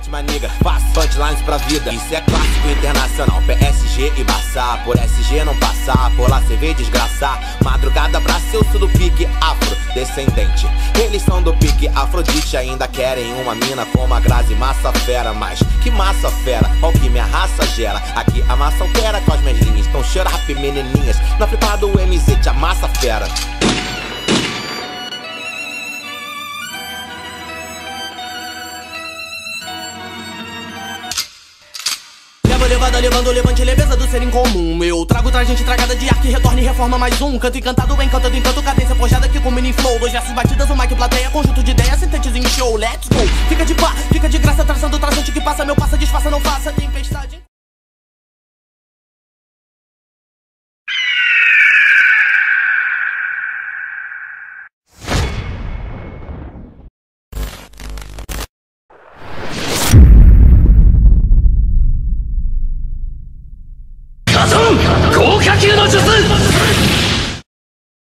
Mete maniga, faço punchlines pra vida. Isso é clássico internacional. PSG e Barça, por SG não passar, por lá cê vê desgraçar. Madrugada abraça, eu sou do pique afrodescendente. Eles são do pique Afrodite, ainda querem uma mina como a Grazi Massa Fera. Mas que massa fera, qual que minha raça gera? Aqui a massa altera com as minhas linhas. Então shut up menininhas, na flipada do MZ te amassa fera. Levada, levando levante leveza do ser incomum. Eu trago tragente tragada de ar que retorna e reforma mais um. Canto encantado, bem cantando encanto, cadência forjada aqui com mini flow. Dois versos batidas, um mic plateia, conjunto de ideias, sintetiza em show. Let's go, fica de pá, fica de graça, traçando traçante que passa, meu passa, disfarça, não faça. Tem